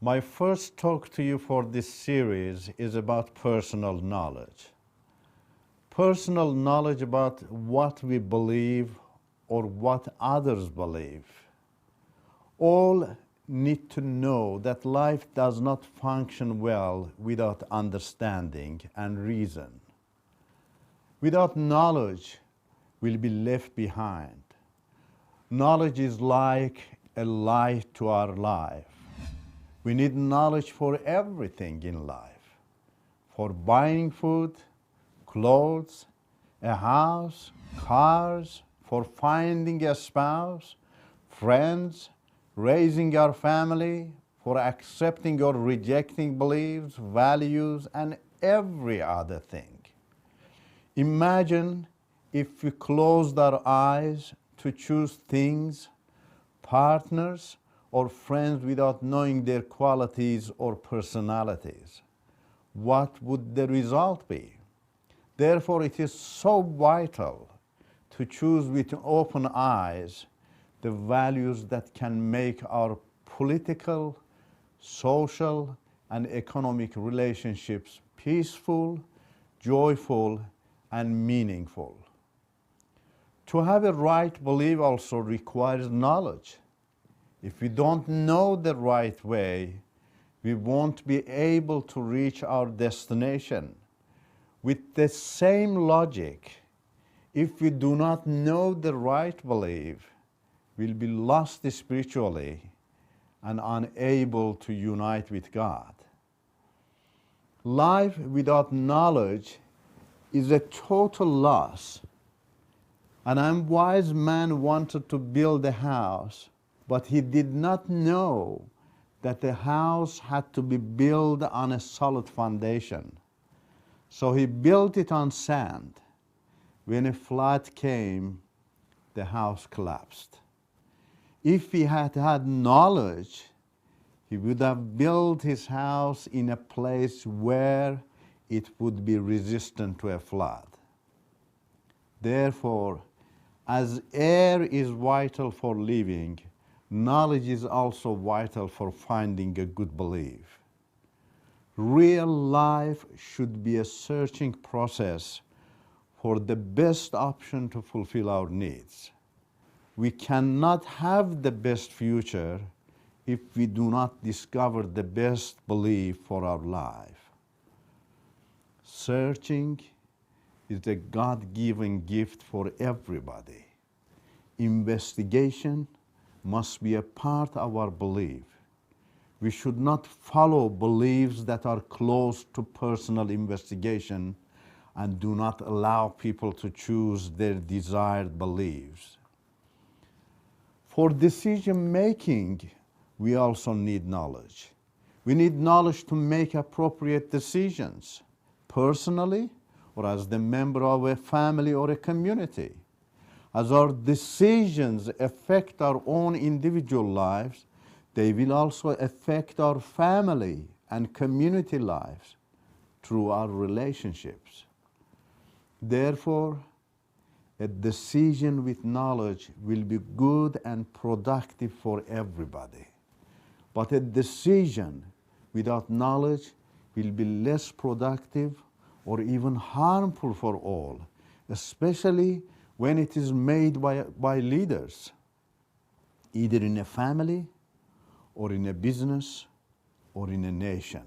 My first talk to you for this series is about personal knowledge. Personal knowledge about what we believe or what others believe. All need to know that life does not function well without understanding and reason. Without knowledge, we'll be left behind. Knowledge is like a light to our life. We need knowledge for everything in life. For buying food, clothes, a house, cars, for finding a spouse, friends, raising our family, for accepting or rejecting beliefs, values, and every other thing. Imagine if we closed our eyes to choose things, partners, or friends without knowing their qualities or personalities. What would the result be? Therefore, it is so vital to choose with open eyes the values that can make our political, social, and economic relationships peaceful, joyful, and meaningful. To have a right belief also requires knowledge. If we don't know the right way, we won't be able to reach our destination. With the same logic, if we do not know the right belief, we'll be lost spiritually and unable to unite with God. Life without knowledge is a total loss. An unwise man wanted to build a house, but he did not know that the house had to be built on a solid foundation. So he built it on sand. When a flood came, the house collapsed. If he had had knowledge, he would have built his house in a place where it would be resistant to a flood. Therefore, as air is vital for living, knowledge is also vital for finding a good belief. Real life should be a searching process for the best option to fulfill our needs. We cannot have the best future if we do not discover the best belief for our life. Searching is a God-given gift for everybody. Investigation must be a part of our belief. We should not follow beliefs that are close to personal investigation and do not allow people to choose their desired beliefs. For decision making, we also need knowledge. We need knowledge to make appropriate decisions, personally or as the member of a family or a community. As our decisions affect our own individual lives, they will also affect our family and community lives through our relationships. Therefore, a decision with knowledge will be good and productive for everybody. But a decision without knowledge will be less productive or even harmful for all, especially when it is made by leaders, either in a family or in a business or in a nation.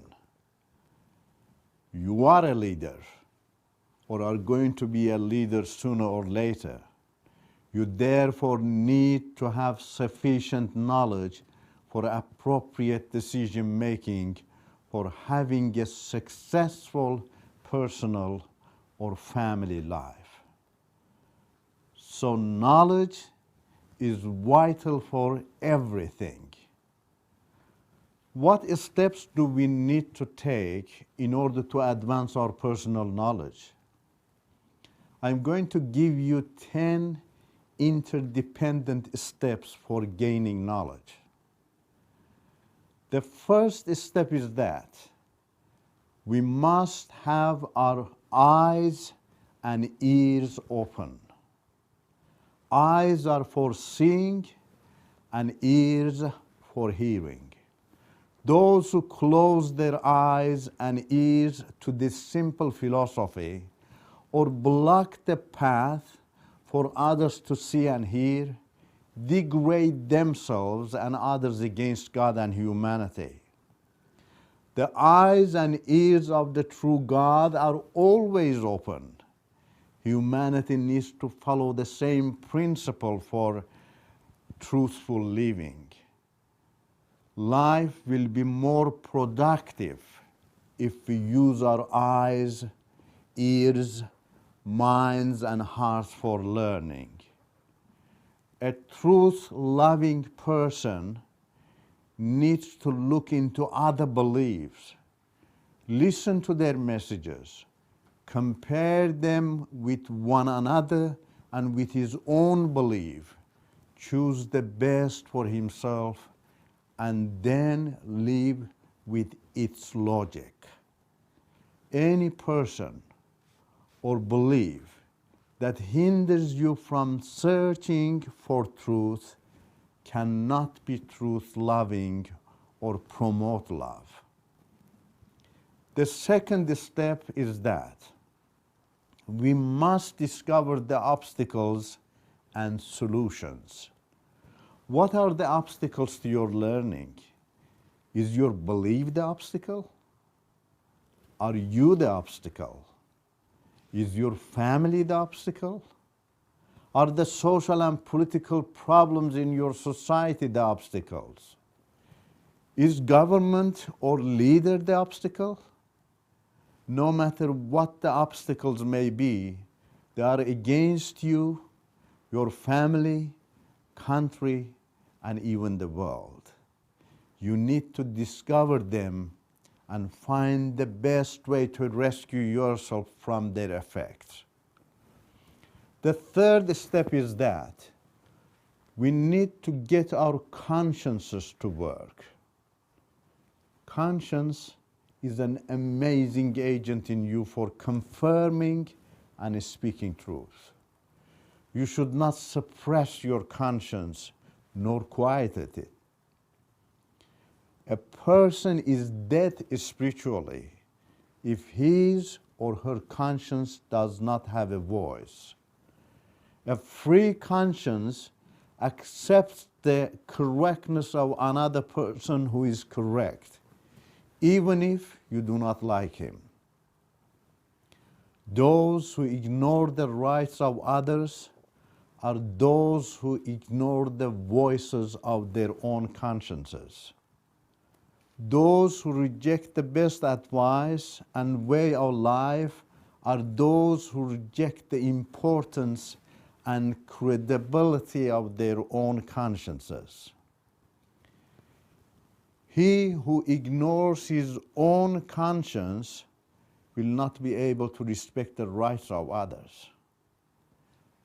You are a leader or are going to be a leader sooner or later. You therefore need to have sufficient knowledge for appropriate decision making for having a successful personal or family life. So knowledge is vital for everything. What steps do we need to take in order to advance our personal knowledge? I'm going to give you 10 interdependent steps for gaining knowledge. The first step is that we must have our eyes and ears open. Eyes are for seeing and ears for hearing. Those who close their eyes and ears to this simple philosophy or block the path for others to see and hear degrade themselves and others against God and humanity. The eyes and ears of the true God are always open. Humanity needs to follow the same principle for truthful living. Life will be more productive if we use our eyes, ears, minds, and hearts for learning. A truth-loving person needs to look into other beliefs, listen to their messages, compare them with one another and with his own belief, choose the best for himself, and then live with its logic. Any person or belief that hinders you from searching for truth cannot be truth-loving or promote love. The second step is that we must discover the obstacles and solutions. What are the obstacles to your learning? Is your belief the obstacle? Are you the obstacle? Is your family the obstacle? Are the social and political problems in your society the obstacles? Is government or leader the obstacle? No matter what the obstacles may be, they are against you, your family, country, and even the world. You need to discover them and find the best way to rescue yourself from their effects. The third step is that we need to get our consciences to work. Conscience is an amazing agent in you for confirming and speaking truth. You should not suppress your conscience nor quiet it. A person is dead spiritually if his or her conscience does not have a voice. A free conscience accepts the correctness of another person who is correct, even if you do not like him. Those who ignore the rights of others are those who ignore the voices of their own consciences. Those who reject the best advice and way of life are those who reject the importance and credibility of their own consciences. He who ignores his own conscience will not be able to respect the rights of others.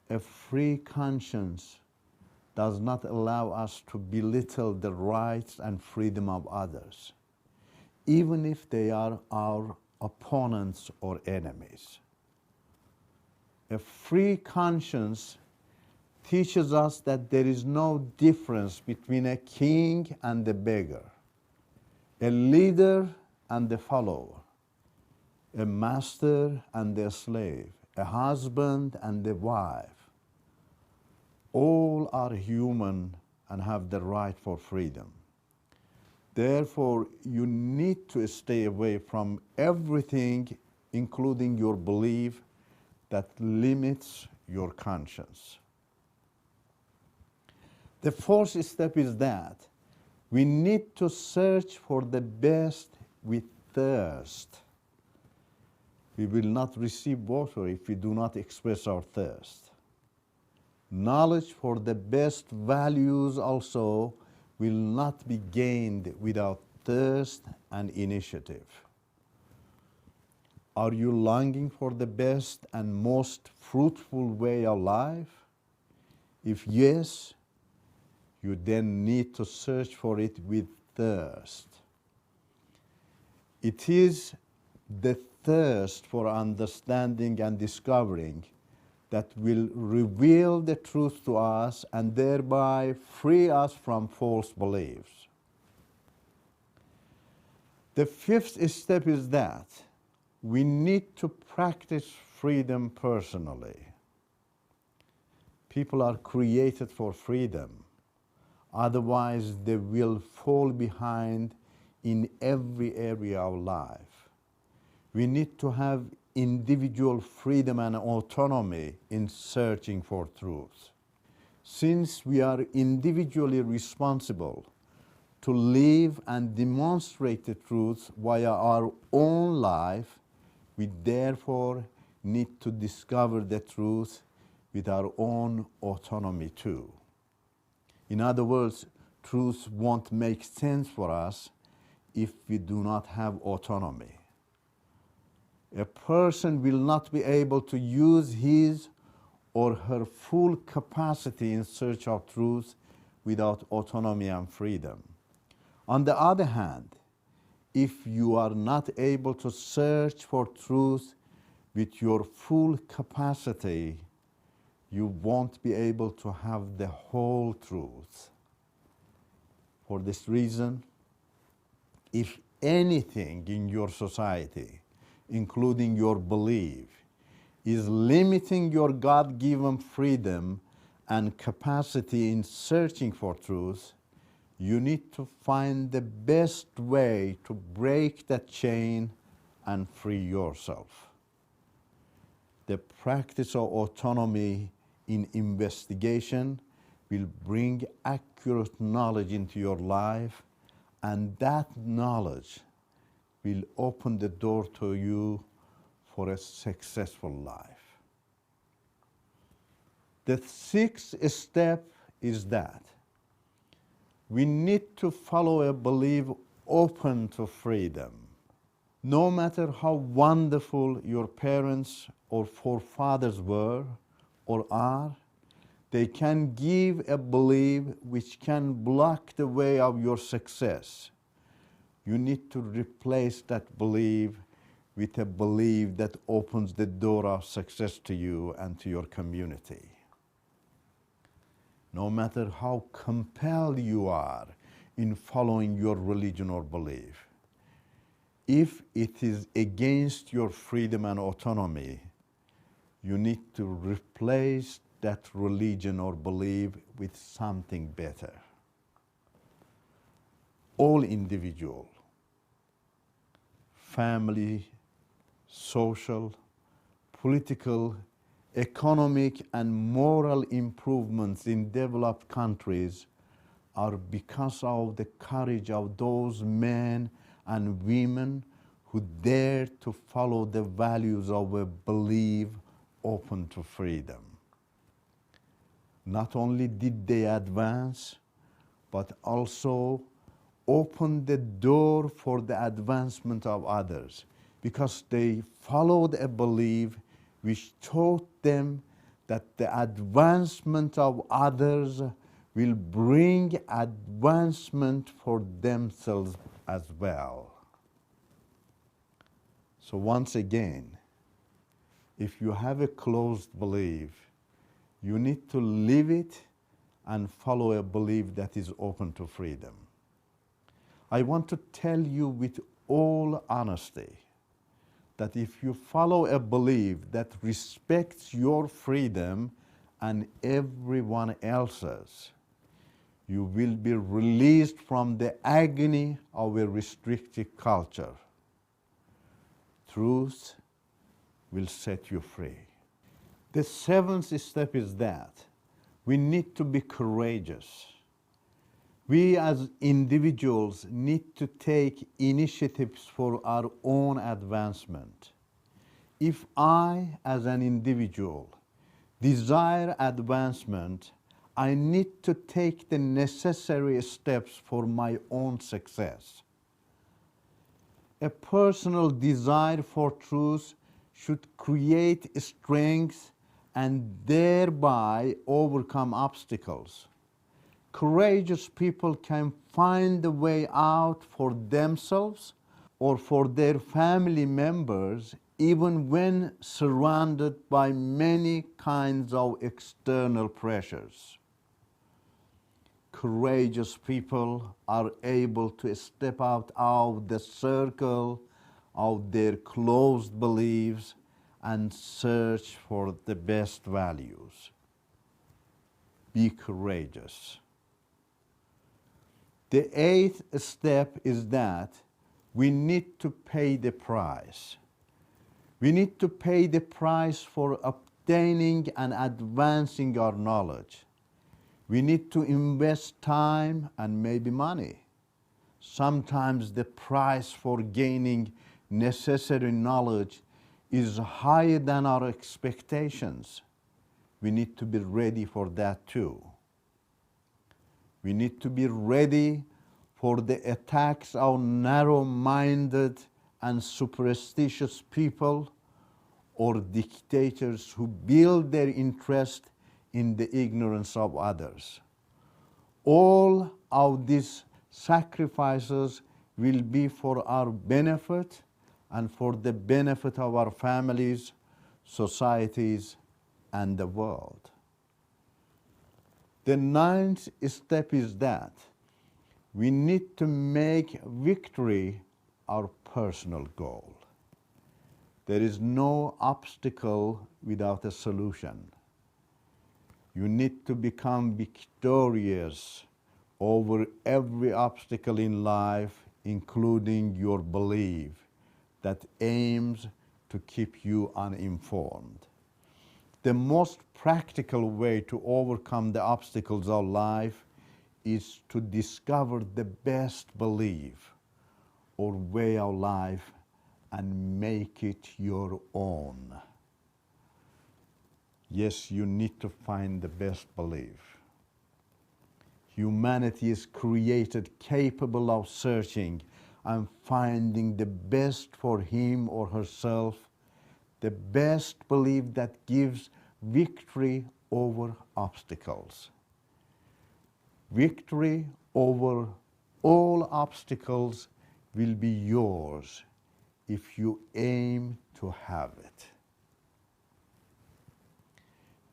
A free conscience does not allow us to belittle the rights and freedom of others, even if they are our opponents or enemies. A free conscience teaches us that there is no difference between a king and a beggar, a leader and a follower, a master and a slave, a husband and a wife. All are human and have the right for freedom. Therefore, you need to stay away from everything, including your belief, that limits your conscience. The fourth step is that we need to search for the best with thirst. We will not receive water if we do not express our thirst. Knowledge for the best values also will not be gained without thirst and initiative. Are you longing for the best and most fruitful way of life? If yes, you then need to search for it with thirst. It is the thirst for understanding and discovering that will reveal the truth to us and thereby free us from false beliefs. The fifth step is that we need to practice freedom personally. People are created for freedom. Otherwise, they will fall behind in every area of life. We need to have individual freedom and autonomy in searching for truth. Since we are individually responsible to live and demonstrate the truth via our own life, we therefore need to discover the truth with our own autonomy too. In other words, truth won't make sense for us if we do not have autonomy. A person will not be able to use his or her full capacity in search of truth without autonomy and freedom. On the other hand, if you are not able to search for truth with your full capacity, you won't be able to have the whole truth. For this reason, if anything in your society, including your belief, is limiting your God-given freedom and capacity in searching for truth, you need to find the best way to break that chain and free yourself. The practice of autonomy in investigation will bring accurate knowledge into your life, and that knowledge will open the door to you for a successful life. The sixth step is that we need to follow a belief open to freedom. No matter how wonderful your parents or forefathers were or are, they can give a belief which can block the way of your success. You need to replace that belief with a belief that opens the door of success to you and to your community. No matter how compelled you are in following your religion or belief, if it is against your freedom and autonomy, you need to replace that religion or belief with something better. All individual, family, social, political, economic, and moral improvements in developed countries are because of the courage of those men and women who dare to follow the values of a belief open to freedom. Not only did they advance, but also opened the door for the advancement of others, because they followed a belief which taught them that the advancement of others will bring advancement for themselves as well. So once again, if you have a closed belief, you need to live it and follow a belief that is open to freedom. I want to tell you with all honesty that if you follow a belief that respects your freedom and everyone else's, you will be released from the agony of a restrictive culture. Truth will set you free. The seventh step is that we need to be courageous. We as individuals need to take initiatives for our own advancement. If I, as an individual, desire advancement, I need to take the necessary steps for my own success. A personal desire for truth should create strength and thereby overcome obstacles. Courageous people can find a way out for themselves or for their family members, even when surrounded by many kinds of external pressures. courageous people are able to step out of the circle of their closed beliefs and search for the best values. Be courageous. The eighth step is that we need to pay the price. We need to pay the price for obtaining and advancing our knowledge. We need to invest time and maybe money. Sometimes the price for gaining necessary knowledge is higher than our expectations. We need to be ready for that too. We need to be ready for the attacks of narrow-minded and superstitious people or dictators who build their interest in the ignorance of others. All of these sacrifices will be for our benefit and for the benefit of our families, societies, and the world. The ninth step is that we need to make victory our personal goal. There is no obstacle without a solution. You need to become victorious over every obstacle in life, including your belief that aims to keep you uninformed. The most practical way to overcome the obstacles of life is to discover the best belief or way of life and make it your own. Yes, you need to find the best belief. Humanity is created capable of searching and finding the best for him or herself, the best belief that gives victory over obstacles. Victory over all obstacles will be yours if you aim to have it.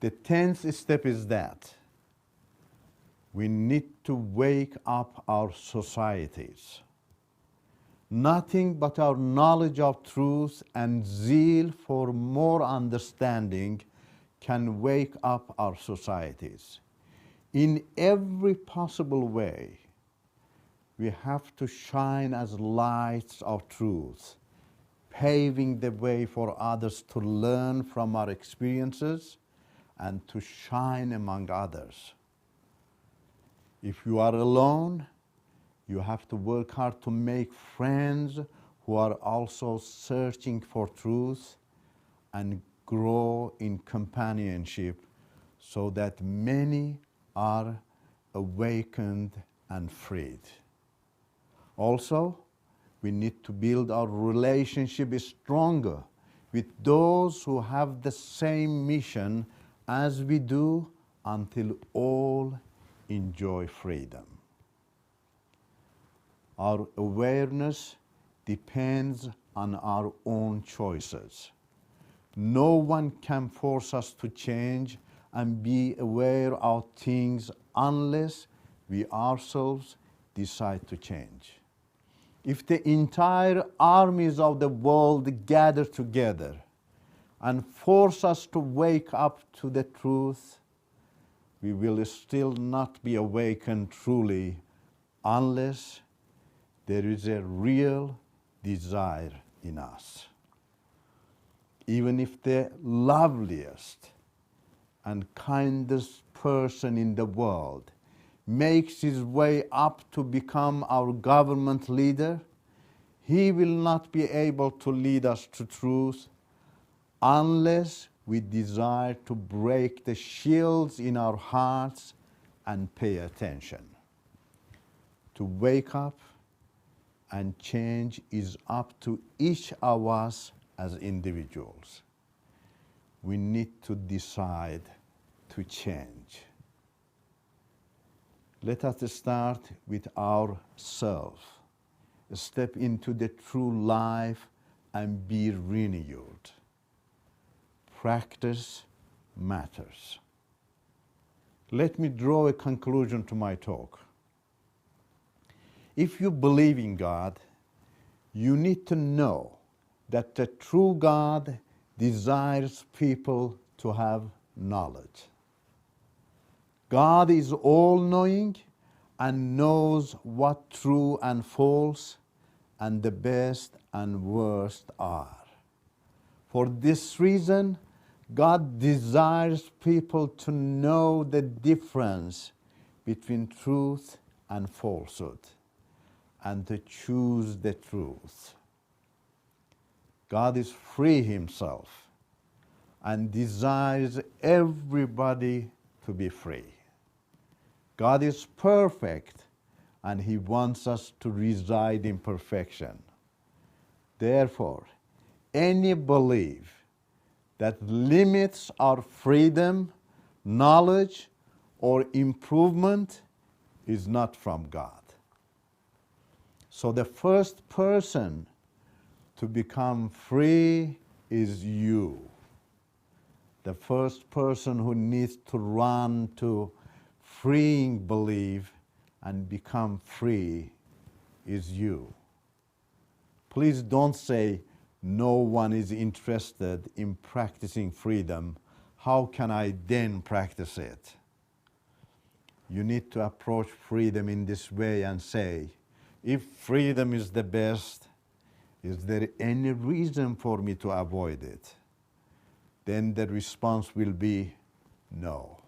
The 10th step is that we need to wake up our societies. Nothing but our knowledge of truth and zeal for more understanding can wake up our societies. In every possible way, we have to shine as lights of truth, paving the way for others to learn from our experiences and to shine among others. If you are alone, you have to work hard to make friends who are also searching for truth and grow in companionship so that many are awakened and freed. Also, we need to build our relationship stronger with those who have the same mission as we do until all enjoy freedom. Our awareness depends on our own choices. No one can force us to change and be aware of things unless we ourselves decide to change. If the entire armies of the world gather together and force us to wake up to the truth, we will still not be awakened truly unless there is a real desire in us. Even if the loveliest and kindest person in the world makes his way up to become our government leader, he will not be able to lead us to truth unless we desire to break the shields in our hearts and pay attention. To wake up and change is up to each of us as individuals. We need to decide to change. Let us start with ourselves. Step into the true life and be renewed. Practice matters. Let me draw a conclusion to my talk. If you believe in God, you need to know that the true God desires people to have knowledge. God is all-knowing and knows what true and false and the best and worst are. For this reason, God desires people to know the difference between truth and falsehood and to choose the truth. God is free himself and desires everybody to be free. God is perfect and he wants us to reside in perfection. Therefore, any belief that limits our freedom, knowledge, or improvement is not from God. So the first person to become free is you. The first person who needs to run to freeing belief and become free is you. Please don't say, no one is interested in practicing freedom. How can I then practice it? You need to approach freedom in this way and say, if freedom is the best, is there any reason for me to avoid it? Then the response will be, no.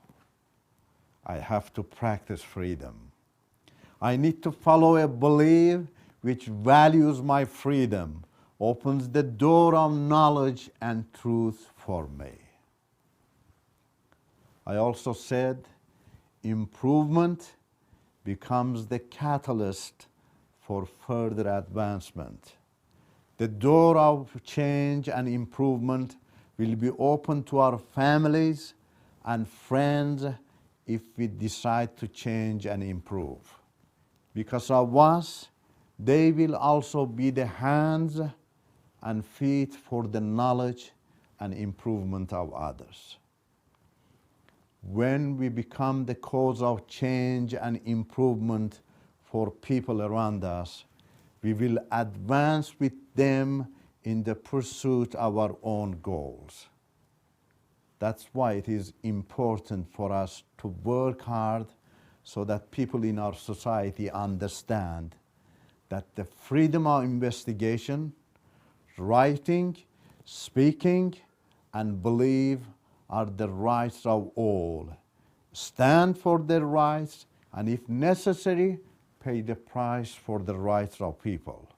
I have to practice freedom. I need to follow a belief which values my freedom, opens the door of knowledge and truth for me. I also said improvement becomes the catalyst for further advancement. The door of change and improvement will be open to our families and friends if we decide to change and improve. Because of us, they will also be the hands and feet for the knowledge and improvement of others. When we become the cause of change and improvement for people around us, we will advance with them in the pursuit of our own goals. That's why it is important for us to work hard so that people in our society understand that the freedom of investigation, writing, speaking, and belief are the rights of all. Stand for their rights, and if necessary, pay the price for the rights of people.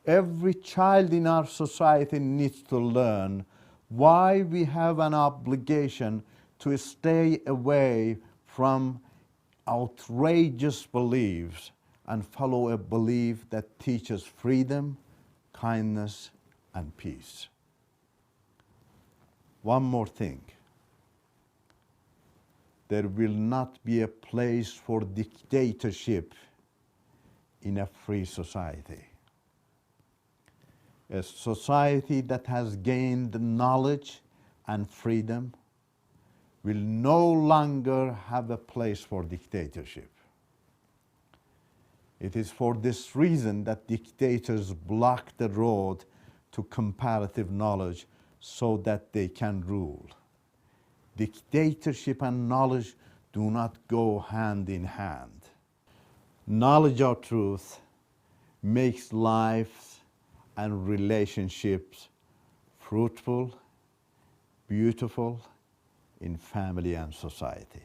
Every child in our society needs to learn why we have an obligation to stay away from outrageous beliefs and follow a belief that teaches freedom, kindness, and peace. One more thing. There will not be a place for dictatorship in a free society. A society that has gained knowledge and freedom will no longer have a place for dictatorship. It is for this reason that dictators block the road to comparative knowledge so that they can rule. Dictatorship and knowledge do not go hand in hand. Knowledge of truth makes life and relationships fruitful, beautiful in family and society.